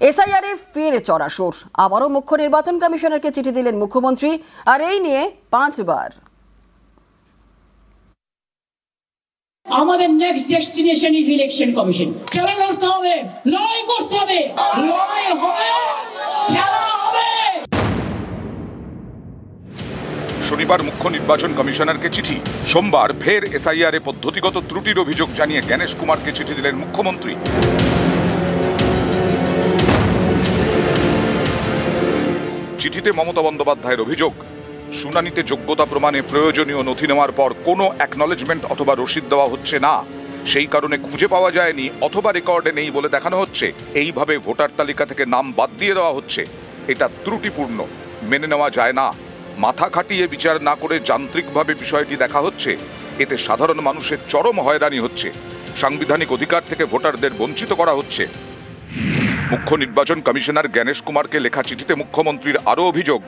SIR এ ফের চড়াসুর। আবারও মুখ্য নির্বাচন কমিশনারকে চিঠি দিলেন মুখ্যমন্ত্রী, আর এই নিয়ে 5 বার। আমাদের next destination is election commission. খেলা করতে হবে, লড়াই করতে হবে, লড়াই হবে, খেলা হবে। শনিবার মুখ্য নির্বাচন কমিশনারকে চিঠি, সোমবার ফের এসআইআর এ পদ্ধতিগত ত্রুটির অভিযোগ জানিয়ে গণেশ কুমারকে চিঠি দিলেন মুখ্যমন্ত্রী। চিঠিতে মমতা বন্দ্যোপাধ্যায়ের অভিযোগ, শুনানিতে যোগ্যতা প্রমাণে প্রয়োজনীয় নথি নেওয়ার পর কোনো অ্যাকনলেজমেন্ট অথবা রসিদ দেওয়া হচ্ছে না। সেই কারণে খুঁজে পাওয়া যায়নি অথবা রেকর্ডে নেই বলে দেখানো হচ্ছে। এইভাবে ভোটার তালিকা থেকে নাম বাদ দিয়ে দেওয়া হচ্ছে। এটা ত্রুটিপূর্ণ, মেনে নেওয়া যায় না। মাথা খাটিয়ে বিচার না করে যান্ত্রিকভাবে বিষয়টি দেখা হচ্ছে। এতে সাধারণ মানুষের চরম হয়রানি হচ্ছে। সাংবিধানিক অধিকার থেকে ভোটারদের বঞ্চিত করা হচ্ছে। মুখ্য নির্বাচন কমিশনার গণেশ কুমারকে লেখা চিঠিতে মুখ্যমন্ত্রীর আরও অভিযোগ,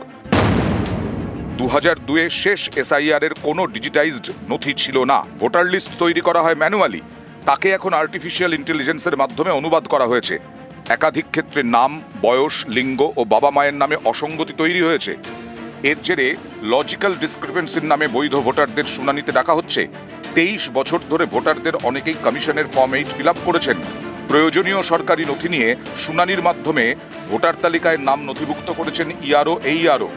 2002-এ শেষ এসআইআর এর কোনো ডিজিটাইজড নথি ছিল না। ভোটার লিস্ট তৈরি করা হয় ম্যানুয়ালি, তাকে এখন আর্টিফিশিয়াল ইন্টেলিজেন্সের মাধ্যমে অনুবাদ করা হয়েছে। একাধিক ক্ষেত্রে নাম, বয়স, লিঙ্গ ও বাবা মায়ের নামে অসঙ্গতি তৈরি হয়েছে। এর জেরে লজিক্যাল ডিসক্রিপেন্সির নামে বৈধ ভোটারদের শুনানিতে ডাকা হচ্ছে। 23 বছর ধরে ভোটারদের অনেকেই কমিশনের ফর্ম 8 ফিল আপ করেছেন। প্রয়োজনীয় সরকারি নথি নিয়ে শুনানির মাধ্যমে ভোটার তালিকায় নাম নথিভুক্ত করেছেন ইআরও, এইআরও।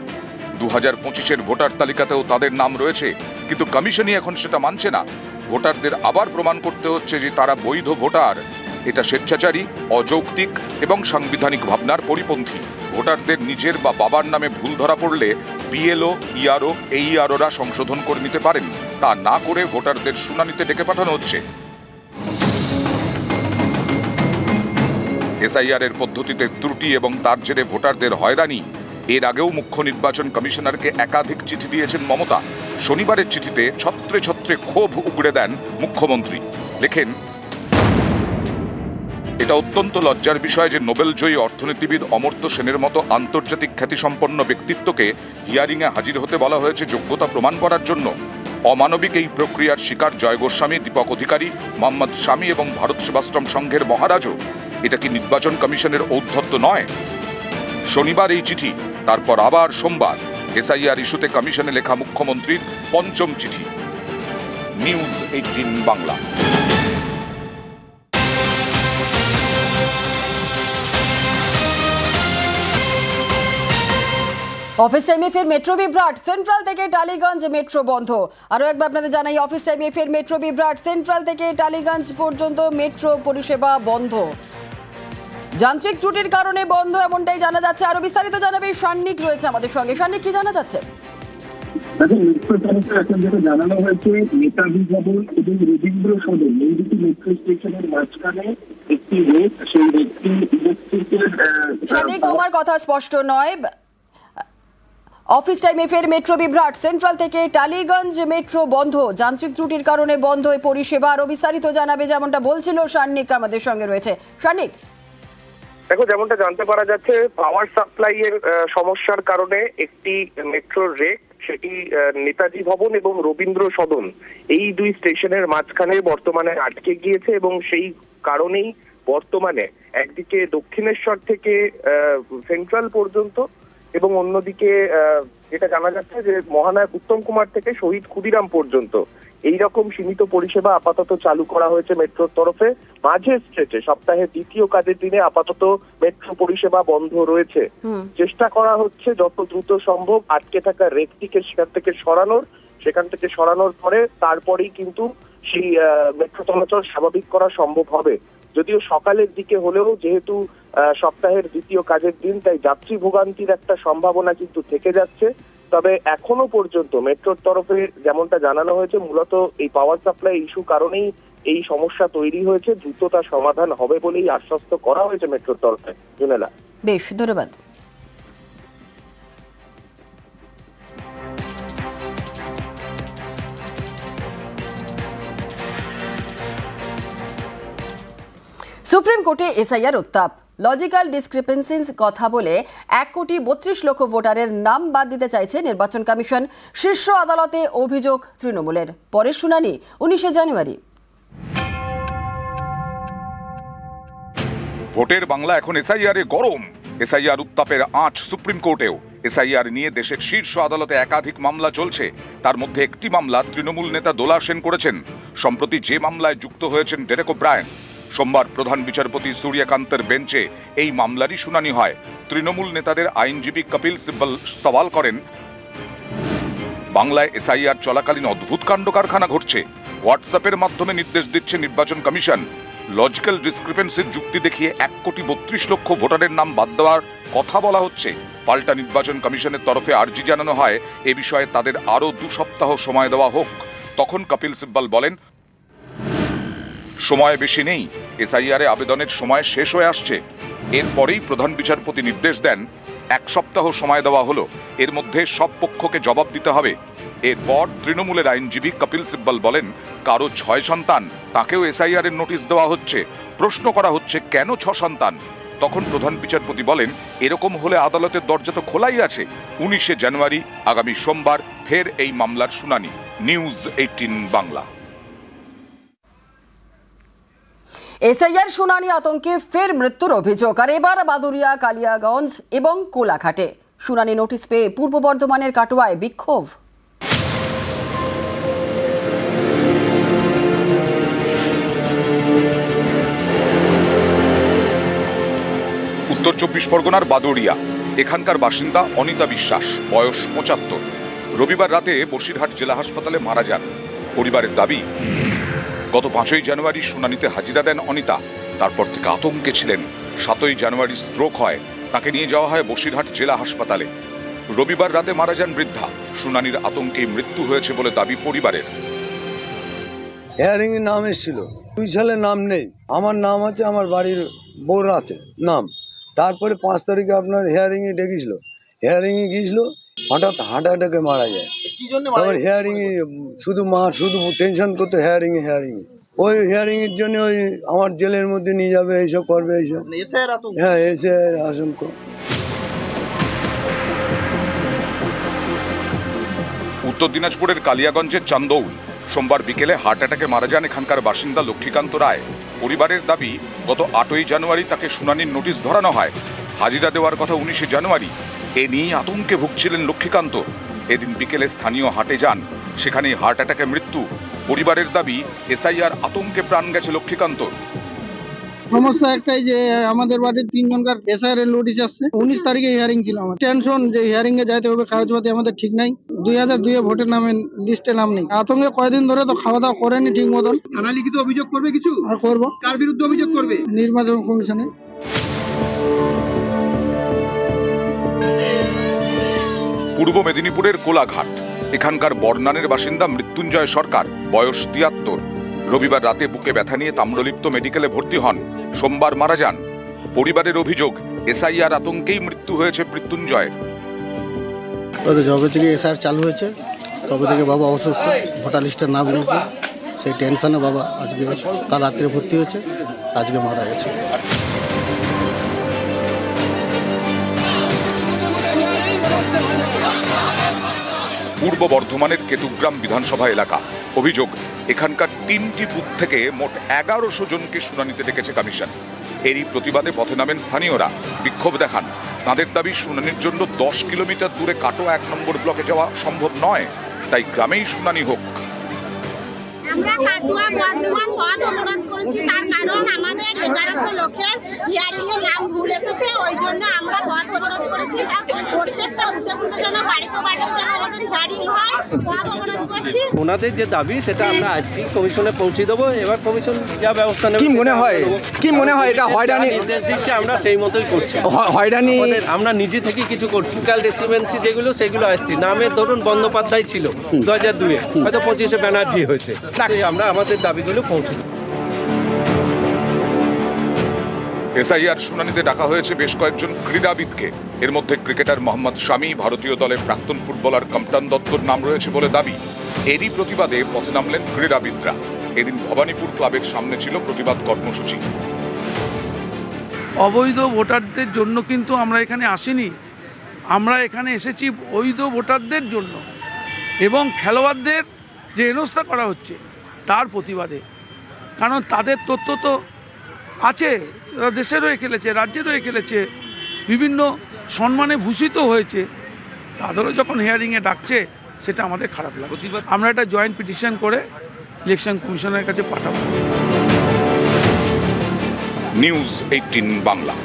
2025-এর ভোটার তালিকাতেও তাদের নাম রয়েছে, কিন্তু কমিশনই এখন সেটা মানছে না। ভোটারদের আবার প্রমাণ করতে হচ্ছে যে তারা বৈধ ভোটার। এটা স্বেচ্ছাচারী, অযৌক্তিক এবং সাংবিধানিক ভাবনার পরিপন্থী। ভোটারদের নিজের বা বাবার নামে ভুল ধরা পড়লে বিএলও, ইআরও, এইআরওরা সংশোধন করে নিতে পারেন। তা না করে ভোটারদের শুনানিতে ডেকে পাঠানো হচ্ছে। এসআইআর এর পদ্ধতিতে ত্রুটি এবং তার জেরে ভোটারদের হয়রানি। এর আগেও মুখ্য নির্বাচন কমিশনারকে একাধিক চিঠি দিয়েছেন মমতা। শনিবারের চিঠিতে ছত্রে ছত্রে ক্ষোভ উগড়ে দেন মুখ্যমন্ত্রী। লেখেন, এটা অত্যন্ত লজ্জার বিষয় যে নোবেলজয়ী অর্থনীতিবিদ অমর্ত্য সেনের মতো আন্তর্জাতিক খ্যাতিসম্পন্ন ব্যক্তিত্বকে হিয়ারিংয়ে হাজির হতে বলা হয়েছে যোগ্যতা প্রমাণ করার জন্য। অমানবিক এই প্রক্রিয়ার শিকার জয় গোস্বামী, দীপক অধিকারী, মোহাম্মদ শামী এবং ভারত সেবাশ্রম সংঘের মহারাজও। এটা কি নির্বাচন কমিশনের ঔদ্ধত্য নয়? শনিবার এই চিঠি, তারপর আবার সোমবার এসআইআর ইস্যুতে কমিশনে লেখা মুখ্যমন্ত্রীর 5ম চিঠি। নিউজ 18 বাংলা। অফিস টাইমে ফের মেট্রো বিভ্রাট, সেন্ট্রাল থেকে টালিগঞ্জ মেট্রো বন্ধ। আরও একবার আপনাদের জানাই, অফিস টাইমে ফের মেট্রো বিভ্রাট, সেন্ট্রাল থেকে টালিগঞ্জ পর্যন্ত মেট্রো পরিষেবা বন্ধ। যান্ত্রিক ত্রুটির কারণে বন্ধ, এমনটাই জানা যাচ্ছে। আরো বিস্তারিত জানাবে সান্নিক রয়েছে আমাদের সঙ্গে। সান্নিক, কি জানা যাচ্ছে? মেট্রো তরফে এখন যেটা জানানো হয়েছে, নেতাজি ভবন এবং রবীন্দ্র সদন এই দুটি মেট্রো স্টেশনের মাঝখানে একটি রেক, সেই রেকটি ইলেকট্রিকের। সান্নিক, তোমার কথা স্পষ্ট নয়। অফিস টাইমে ফের মেট্রো বিভ্রাট, সেন্ট্রাল থেকে টালিগঞ্জ মেট্রো বন্ধ, যান্ত্রিক ত্রুটির কারণে বন্ধ এই পরিষেবা। আরো বিস্তারিত জানাবে, যেমনটা বলছিল সান্নিক আমাদের সঙ্গে রয়েছে। সান্নিক, দেখো, যেমনটা জানতে পারা যাচ্ছে, পাওয়ার সাপ্লাই এর সমস্যার কারণে একটি মেট্রো রেক, সেটি নেতাজি ভবন এবং রবীন্দ্র সদন এই দুই স্টেশনের মাঝখানে বর্তমানে আটকে গিয়েছে। এবং সেই কারণেই বর্তমানে একদিকে দক্ষিণেশ্বর থেকে সেন্ট্রাল পর্যন্ত এবং অন্যদিকে যেটা জানা যাচ্ছে যে মহানায়ক উত্তম কুমার থেকে শহীদ ক্ষুদিরাম পর্যন্ত এই রকম সীমিত পরিষেবা আপাতত চালু করা হয়েছে মেট্রোর তরফে। মাঝের স্ট্রেচে সপ্তাহের দ্বিতীয় কাজের দিনে আপাতত মেট্রো পরিষেবা বন্ধ রয়েছে। চেষ্টা করা হচ্ছে যত দ্রুত সম্ভব আটকে থাকা রেকটিকে সেখান থেকে সরানোর পরে তারপরেই কিন্তু সেই মেট্রো চলাচল স্বাভাবিক করা সম্ভব হবে। যদিও সকালের দিকে হলেও যেহেতু সপ্তাহের দ্বিতীয় কাজের দিন, তাই যাত্রী ভোগান্তির একটা সম্ভাবনা কিন্তু থেকে যাচ্ছে। তবে এখনো পর্যন্ত মেট্রোর তরফে যেমনটা জানানো হয়েছে, মূলত এই পাওয়ার সাপ্লাই ইস্যু কারণেই এই সমস্যা তৈরি হয়েছে। দ্রুত তার সমাধান হবে বলেই আশ্বস্ত করা হয়েছে মেট্রোর তরফে। জুনেলা, বেশ, ধন্যবাদ। সুপ্রিম কোর্টে এসআইআর উত্তাপ, লজিক্যাল ডিসক্রিপেন্সিস কথা বলে 1,32,00,000 ভোটারের নাম বাদ দিতে চাইছে নির্বাচন কমিশন। শীর্ষ আদালতে অভিযোগ তৃণমূলের। পরের শুনানি 19শে জানুয়ারি। ভোটের বাংলা এখন এসআইআর এ গরম। এসআইআর উত্তাপের আঁচ সুপ্রিম কোর্টেও। এসআইআর নিয়ে দেশের শীর্ষ আদালতে একাধিক মামলা চলছে। তার মধ্যে একটি মামলা তৃণমূল নেতা দোলা সেন করেছেন। সম্প্রতি যে মামলায় যুক্ত হয়েছেন ডেরেক ওব্রায়েন। সোমবার প্রধান বিচারপতি সূর্যকান্তের বেঞ্চে এই মামলারই শুনানি হয়। তৃণমূল নেতাদের আইনজীবী কপিল সিব্বল সওয়াল করেন, বাংলায় এসআইআর চলাকালীন অদ্ভুত কাণ্ড কারখানা ঘটছে। হোয়াটসঅ্যাপের মাধ্যমে নির্দেশ দিচ্ছে নির্বাচন কমিশন। লজিক্যাল ডিসক্রিপেন্সির যুক্তি দেখিয়ে 1,32,00,000 ভোটারের নাম বাদ দেওয়ার কথা বলা হচ্ছে। পাল্টা নির্বাচন কমিশনের তরফে আর্জি জানানো হয় এ বিষয়ে তাদের আরও 2 সপ্তাহ সময় দেওয়া হোক। তখন কপিল সিব্বল বলেন, সময় বেশি নেই, এসআইআর আবেদনের সময় শেষ হয়ে আসছে। এরপরেই প্রধান বিচারপতি নির্দেশ দেন 1 সপ্তাহ সময় দেওয়া হলো, এর মধ্যে সব পক্ষকে জবাব দিতে হবে। এরপর তৃণমূলের আইনজীবী কপিল সিব্বল বলেন, কারো 6 সন্তান, তাকেও এসআইআর এর নোটিশ দেওয়া হচ্ছে। প্রশ্ন করা হচ্ছে কেন 6 সন্তান? তখন প্রধান বিচারপতি বলেন, এরকম হলে আদালতের দরজা তো খোলাই আছে। 19শে জানুয়ারি আগামী সোমবার ফের এই মামলার শুনানি। নিউজ 18 বাংলা। এসআইআর শুনানি আতঙ্কে ফের মৃত্যুর অভিযোগ, আর এবার বাদুরিয়া, কালিয়াগঞ্জ এবং কোলাঘাটে। শুনানি নোটিশ পেয়ে পূর্ব বর্ধমানের কাটোয়ায় বিক্ষোভ। উত্তর 24 পরগনার বাদুরিয়া। এখানকার বাসিন্দা অনিতা বিশ্বাস, বয়স 75। রবিবার রাতে বসিরহাট জেলা হাসপাতালে মারা যান। পরিবারের দাবি, গত 5ই জানুয়ারি শুনানিতে হাজিরা দেন অনিতা। তারপর থেকে আতঙ্কে ছিলেন। 7ই জানুয়ারি স্ট্রোক হয়, তাকে নিয়ে যাওয়া হয় বসিরহাট জেলা হাসপাতালে। রবিবার রাতে মারা যান বৃদ্ধা। শুনানির আতঙ্কে মৃত্যু হয়েছে বলে দাবি পরিবারের। হেয়ারিং এর নাম এসেছিল, 2 ছেলের নাম নেই। আমার নাম আছে, আমার বাড়ির বউর আছে নাম। তারপরে 5 তারিখে আপনার হেয়ারিং এ ডেকেছিল। হেয়ারিং এ গিয়েছিল, হঠাৎ হার্ট অ্যাটাকে মারা যায়। তারপর হেয়ারিং এ শুধু টেনশন করতো হেয়ারিং এ। ওই হেয়ারিং এর জন্য ওই আমার জেলের মধ্যে নিয়ে যাবে, এইসব করবে, এইসব। হ্যাঁ, এসে আশঙ্কা। উত্তর দিনাজপুরের কালিয়াগঞ্জের চান্দৌল। সোমবার বিকেলে হার্ট অ্যাটাকে মারা যান এখানকার বাসিন্দা লক্ষ্মীকান্ত রায়। পরিবারের দাবি, গত 8ই জানুয়ারি তাকে শুনানির নোটিশ ধরানো হয়। হাজিরা দেওয়ার কথা 19শে জানুয়ারি। এ নিয়ে আতঙ্কে ভুগছিলেন লক্ষ্মীকান্ত। এদিন বিকেলে স্থানীয় হাটে যান, সেখানেই হার্ট অ্যাটাকে মৃত্যু। পরিবারের দাবি, এসআইআর আতঙ্কে প্রাণ গেছে লক্ষ্মীকান্ত। সমস্যা একটাই যে আমাদের বাড়ির 3 জনকার এসআইআর এর নোটিশ আসছে। 19 তারিখে হিয়ারিং ছিল। আমার টেনশন যে হিয়ারিং এ যাইতে হবে, কাগজপাতি আমাদের ঠিক নাই। 2002 এ ভোটের নামে লিস্টে নাম নেই। আতঙ্কে কয়েকদিন ধরে তো খাওয়া দাওয়া করেনি ঠিক মতন। থানা লিখিত অভিযোগ করবে কিছু? আর করবো। কার বিরুদ্ধে অভিযোগ করবে? নির্বাচন কমিশনে। পূর্ব মেদিনীপুরের কোলাঘাট। এখানকার বর্নানের বাসিন্দা মৃত্যুঞ্জয় সরকার, বয়স 73। রবিবার রাতে বুকে ব্যথা নিয়ে তাম্রলিপ্ত মেডিকেলে ভর্তি হন। সোমবার মারা যান। পরিবারের অভিযোগ, এসআইআর আতঙ্কেই মৃত্যু হয়েছে মৃত্যুঞ্জয়ের। যবে থেকে এসআইআর চালু হয়েছে তবে থেকে বাবা অসুস্থ, ভোটার লিস্টের নাম নেই। সেই টেনশনে বাবা আজকে কাল রাত্রে ভর্তি হয়েছে, আজকে মারা গেছে। পূর্ব বর্ধমানের কেতুগ্রাম বিধানসভা এলাকা। অভিযোগ, এখানকার 3টি বুথ থেকে মোট 1100 জনকে শুনানিতে ডেকেছে কমিশন। এরই প্রতিবাদে পথে নামেন স্থানীয়রা, বিক্ষোভ দেখান। তাদের দাবি, শুনানির জন্য 10 কিলোমিটার দূরে কাটোয়া 1 নম্বর ব্লকে যাওয়া সম্ভব নয়, তাই গ্রামেই শুনানি হোক। আমরা কাটোয়া বর্ধমান পথ অবরোধ করেছি, তার কারণ আমাদের 1100 লোকের হিয়ারিং এর নাম ভুল এসেছে। ওই জন্য আমরা পথ অবরোধ করেছি। প্রত্যেকটা বুথে যেন বাড়িতে যেন আমাদের হিয়ারিং হয়, পথ অবরোধ করছি। ওনাদের যে দাবি সেটা আমরা আজকে কমিশনে পৌঁছে দেবো। এবার কমিশন যা ব্যবস্থা নেবে। কি মনে হয় এটা হয়রানি নির্দেশ দিচ্ছে, আমরা সেই মতোই করছি। হয়রানি আমরা নিজে থেকে কিছু করছি। কাল ডিসক্রিপেন্সি যেগুলো সেগুলো আসছি। নামের ধরুন বন্দ্যোপাধ্যায় ছিল 2002 এ, হয়তো 25-এ ব্যানার্জি হয়েছে। আমরা আমাদের দাবিগুলো পৌঁছে দেব। এসআইআর শুনানিতে ডাকা হয়েছে বেশ কয়েকজন ক্রীড়াবিদকে। এর মধ্যে ক্রিকেটার মোহাম্মদ শামি, ভারতীয় দলের প্রাক্তন ফুটবলার কম্পটন দত্তর নাম রয়েছে বলে দাবি। এরই প্রতিবাদে পথে নামলেন ক্রীড়াবিদরা। এদিন ভবানীপুর ক্লাবের সামনে ছিল প্রতিবাদ কর্মসূচি। অবৈধ ভোটারদের জন্য কিন্তু আমরা এখানে আসিনি। আমরা এখানে এসেছি বৈধ ভোটারদের জন্য এবং খেলোয়াড়দের যে হেনস্থা করা হচ্ছে তার প্রতিবাদে। কারণ তাদের তথ্য তো আছে, যারা দেশের হয়ে খেলেছে, রাজ্যের হয়ে খেলেছে, বিভিন্ন সম্মানে ভূষিত হয়েছে, তাদেরও যখন হিয়ারিংয়ে ডাকছে সেটা আমাদের খারাপ লাগে। আমরা একটা জয়েন্ট পিটিশন করে ইলেকশন কমিশনের কাছে পাঠাবো। নিউজ 18 বাংলা।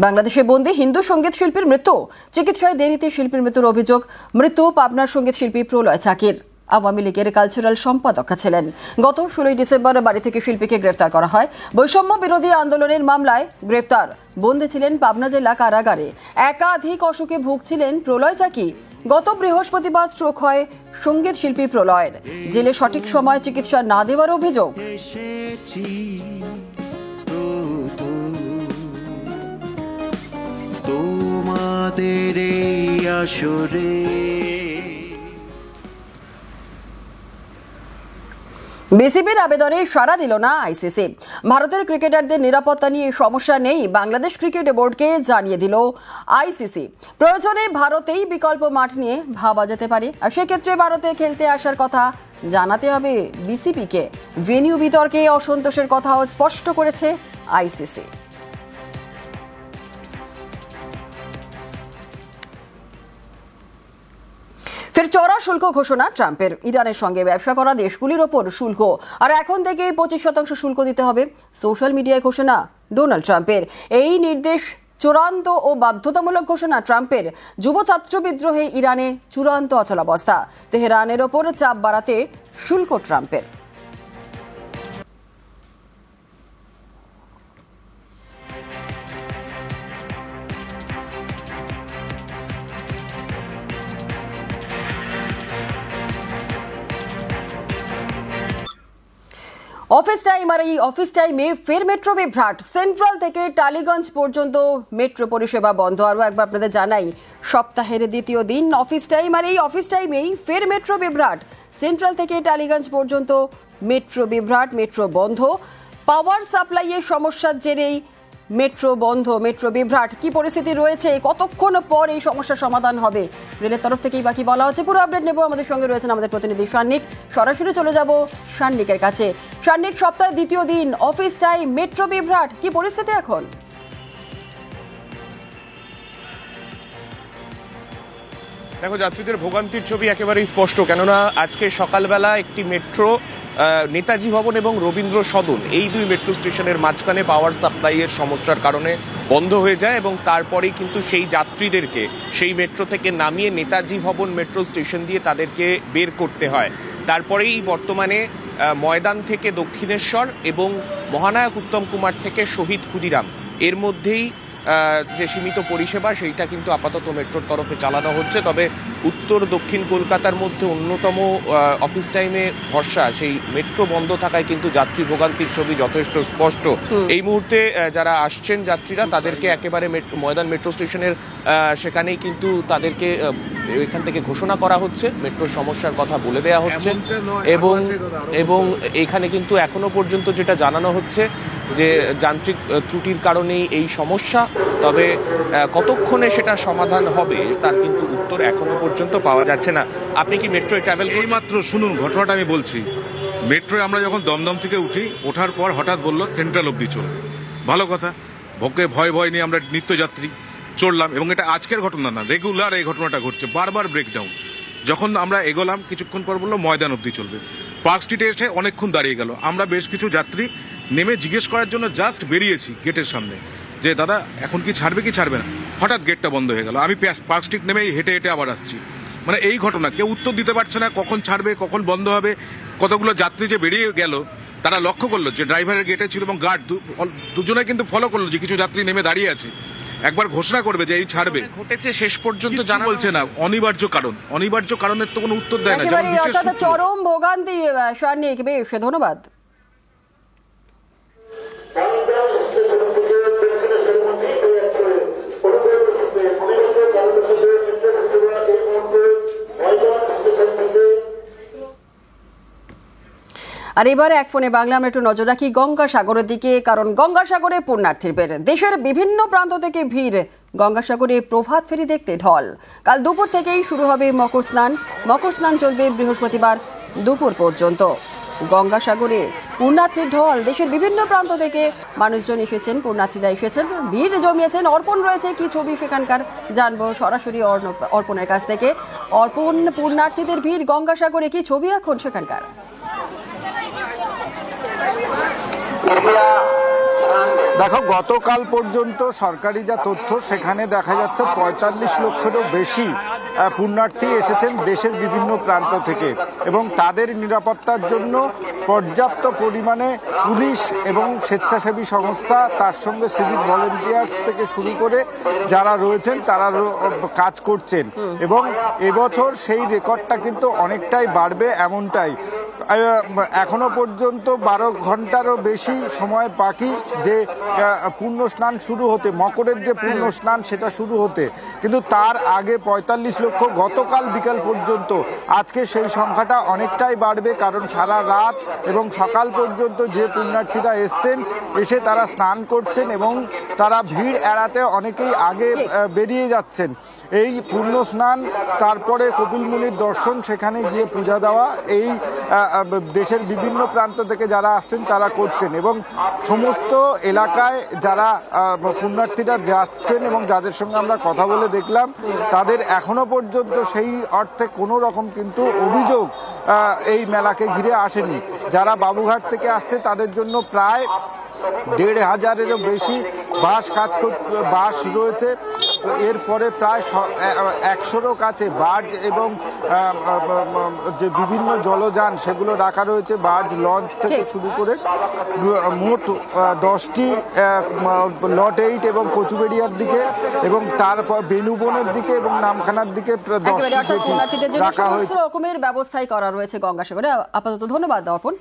বাংলাদেশে বন্দী হিন্দু সঙ্গীত শিল্পীর মৃত্যু, চিকিৎসায় দেরিতে শিল্পীর মৃত্যুর অভিযোগ। মৃত্যু পাবনার সঙ্গীত শিল্পী প্রলয় চাকির, আওয়ামী লীগের কালচারাল সম্পাদক ছিলেন। গত 16 ডিসেম্বর বাড়ি থেকে শিল্পীকে গ্রেফতার করা হয়। বৈষম্য বিরোধী আন্দোলনের মামলায় গ্রেফতার। বন্দী ছিলেন পাবনা জেলা কারাগারে। একাধিক অসুখে ভুগছিলেন প্রলয় চাকি। গত বৃহস্পতিবার স্ট্রোক হয় সঙ্গীত শিল্পী প্রলয়ের। জেলে সঠিক সময় চিকিৎসা না দেওয়ার অভিযোগ। তোমাদের আসরে বিসিবির আবেদনে সাড়া দিল না আইসিসি। ভারতের ক্রিকেটারদের নিরাপত্তা নিয়ে সমস্যা নেই, বাংলাদেশ ক্রিকেট বোর্ডকে জানিয়ে দিল আইসিসি। প্রয়োজনে ভারতেই বিকল্প মাঠ নিয়ে ভাবা যেতে পারে, আর সেক্ষেত্রে ভারতে খেলতে আসার কথা জানাতে হবে বিসিবিকে। ভেন্যু বিতর্কে অসন্তোষের কথাও স্পষ্ট করেছে আইসিসি। ফের চড়া শুল্ক ঘোষণা ট্রাম্পের। ইরানের সঙ্গে ব্যবসা করা দেশগুলির ওপর শুল্ক, আর এখন থেকে 25% শুল্ক দিতে হবে। সোশ্যাল মিডিয়ায় ঘোষণা ডোনাল্ড ট্রাম্পের। এই নির্দেশ চূড়ান্ত ও বাধ্যতামূলক ঘোষণা ট্রাম্পের। যুব ছাত্র বিদ্রোহে ইরানে চূড়ান্ত অচলাবস্থা। তেহরানের ওপর চাপ বাড়াতে শুল্ক ট্রাম্পের। অফিস টাইম, আর এই অফিস টাইমে ফের মেট্রো বিভ্রাট। সেন্ট্রাল থেকে টালিগঞ্জ পর্যন্ত মেট্রো পরিষেবা বন্ধ। আরও একবার আপনাদের জানাই, সপ্তাহের দ্বিতীয় দিন অফিস টাইম, আর এই অফিস টাইমেই ফের মেট্রো বিভ্রাট। সেন্ট্রাল থেকে টালিগঞ্জ পর্যন্ত মেট্রো বিভ্রাট, মেট্রো বন্ধ। পাওয়ার সাপ্লাইয়ের সমস্যার জেরেই মেট্রো বন্ধ, মেট্রো বিভ্রাট। কি পরিস্থিতি রয়েছে, কতক্ষণ পর এই সমস্যার সমাধান হবে, রেলের তরফ থেকেই বাকি বলা হচ্ছে। পুরো আপডেট নেব। আমাদের সঙ্গে রয়েছেন আমাদের প্রতিনিধি সান্নিক। সরাসরি চলে যাব সান্নিকের কাছে। সান্নিক, সপ্তাহের দ্বিতীয় দিন অফিস টাইম, মেট্রো বিভ্রাট, কি পরিস্থিতি এখন? দেখো, যাত্রীদের ভোগান্তির ছবি একেবারেই স্পষ্ট, কেননা আজকে সকালবেলা একটি মেট্রো নেতাজি ভবন এবং রবীন্দ্র সদন, এই দুই মেট্রো স্টেশনের মাঝখানে পাওয়ার সাপ্লাইয়ের সমস্যার কারণে বন্ধ হয়ে যায়, এবং তারপরেই কিন্তু সেই যাত্রীদেরকে সেই মেট্রো থেকে নামিয়ে নেতাজি ভবন মেট্রো স্টেশন দিয়ে তাদেরকে বের করতে হয়। তারপরেই বর্তমানে ময়দান থেকে দক্ষিণেশ্বর এবং মহানায়ক উত্তম কুমার থেকে শহীদ ক্ষুদিরাম, এর মধ্যেই যে সীমিত পরিষেবা সেইটা কিন্তু আপাতত মেট্রোর তরফে চালানো হচ্ছে। তবে উত্তর দক্ষিণ কলকাতার মধ্যে অন্যতম অফিস টাইমে ভরসা সেই মেট্রো বন্ধ থাকায় কিন্তু যাত্রী ভোগান্তির ছবি যথেষ্ট স্পষ্ট। এই মুহূর্তে যারা আসছেন যাত্রীরা, তাদেরকে একেবারে ময়দান মেট্রো স্টেশনের সেখানেই কিন্তু তাদেরকে এখান থেকে ঘোষণা করা হচ্ছে, মেট্রোর সমস্যার কথা বলে দেওয়া হচ্ছে, এবং এখানে কিন্তু এখনো পর্যন্ত যেটা জানানো হচ্ছে যে যান্ত্রিক ত্রুটির কারণেই এই সমস্যা। তবে কতক্ষণে সেটা সমাধান হবে তার কিন্তু উত্তর এখনো পর্যন্ত পাওয়া যাচ্ছে না। আপনি কি মেট্রোয় ট্রাভেল? এই মাত্র শুনুন ঘটনাটা আমি বলছি। মেট্রোয় আমরা যখন দমদম থেকে উঠি, ওঠার পর হঠাৎ বললো সেন্ট্রাল অবধি চলবে। ভালো কথা, ভয় নিয়ে আমরা নিত্যযাত্রী চড়লাম, এবং এটা আজকের ঘটনা না, রেগুলার এই ঘটনাটা ঘটছে, বারবার ব্রেকডাউন। যখন আমরা এগোলাম কিছুক্ষণ পর বললো ময়দান অবধি চলবে। পার্ক স্ট্রিটে এসে অনেকক্ষণ দাঁড়িয়ে গেল। আমরা বেশ কিছু যাত্রী নেমে জিজ্ঞেস করার জন্য জাস্ট বেরিয়েছি গেটের সামনে যে দাদা এখন কি ছাড়বে কি ছাড়বে না, হঠাৎ গেটটা বন্ধ হয়ে গেল। আমি পার্ক স্ট্রিট নেমে হেঁটে হেঁটে আবার আসছি। মানে এই ঘটনা, কেউ উত্তর দিতে পারছে না কখন ছাড়বে কখন বন্ধ হবে। কতগুলো যাত্রী যে বেরিয়ে গেল তারা লক্ষ্য করলো যে ড্রাইভারের গেটে ছিল এবং গার্ড দুজনে কিন্তু ফলো করলো যে কিছু যাত্রী নেমে দাঁড়িয়ে আছে, একবার ঘোষণা করবে যে এই ছাড়বে। ঘটেছে শেষ পর্যন্ত জানা বলছে না, অনিবার্য কারণের তো কোনো উত্তর দেয় না। অর্থাৎ চরম ভোগান্তি। সান্নিক, বেশ ধন্যবাদ। আর এবার এক ফোনে বাংলা আমরা একটু নজর রাখি গঙ্গাসাগরের দিকে, কারণ গঙ্গাসাগরে পুণ্যার্থীর ভিড়। দেশের বিভিন্ন প্রান্ত থেকে ভিড় গঙ্গাসাগরে প্রভাত ফেরি দেখতে ঢল। কাল দুপুর থেকেই শুরু হবে মকর স্নান। মকর স্নান চলবে বৃহস্পতিবার দুপুর পর্যন্ত। গঙ্গাসাগরে পুণ্যার্থীর ঢল, দেশের বিভিন্ন প্রান্ত থেকে মানুষজন এসেছেন, পুণ্যার্থীরা এসেছেন, ভিড় জমিয়েছেন। অর্পণ রয়েছে কি ছবি সেখানকার জানবো সরাসরি অর্পণের কাছ থেকে। অর্পণ, পুণ্যার্থীদের ভিড় গঙ্গাসাগরে, কি ছবি এখন সেখানকার? দেখো, গতকাল পর্যন্ত সরকারি যা তথ্য সেখানে দেখা যাচ্ছে ৪৫ লক্ষেরও বেশি পুণ্যার্থী এসেছেন দেশের বিভিন্ন প্রান্ত থেকে, এবং তাদের নিরাপত্তার জন্য পর্যাপ্ত পরিমাণে পুলিশ এবং স্বেচ্ছাসেবী সংস্থা, তার সঙ্গে সিভিক ভলেন্টিয়ার্স থেকে শুরু করে যারা রয়েছেন তারা কাজ করছেন, এবং এবছর সেই রেকর্ডটা কিন্তু অনেকটাই বাড়বে এমনটাই। এখনো পর্যন্ত ১২ ঘন্টারও বেশি সময় বাকি যে পূর্ণ স্নান শুরু হতে, মকরের যে পূর্ণ স্নান সেটা শুরু হতে, কিন্তু তার আগে ৪৫ লক্ষ গতকাল বিকাল পর্যন্ত। আজকে সেই সংখ্যাটা অনেকটাই বাড়বে, কারণ সারা রাত এবং সকাল পর্যন্ত যে পুণ্যার্থীরা এসছেন, এসে তারা স্নান করছেন এবং তারা ভিড় এড়াতে অনেকেই আগে বেরিয়ে যাচ্ছেন। এই পূর্ণ স্নান, তারপরে কপিল মুনির দর্শন, সেখানে গিয়ে পূজা দেওয়া, এই দেশের বিভিন্ন প্রান্ত থেকে যারা আসছেন তারা করছেন, এবং সমস্ত এলাকায় যারা পুণ্যার্থীরা যাচ্ছেন এবং যাদের সঙ্গে আমরা কথা বলে দেখলাম, তাদের এখনো পর্যন্ত সেই অর্থে কোনো রকম কিন্তু অভিযোগ এই মেলাকে ঘিরে আসেনি। যারা বাবুঘাট থেকে আসছে তাদের জন্য প্রায় ১৫০০-এরও বেশি বাস রয়েছে। এরপরে প্রায় ১০০-রও কাছে বার্জ এবং যে বিভিন্ন জলযান সেগুলো রাখা রয়েছে, বার্জ, লঞ্চ থেকে শুরু করে মোট 10টি লট 8 এবং কচুবেড়িয়ার দিকে, এবং তারপর বেনুবনের দিকে এবং নামখানার দিকে 10টি জেটি রাখা হয়েছে। রকমের ব্যবস্থাই করা রয়েছে গঙ্গাসাগরে। আপাতত ধন্যবাদ অর্পণ।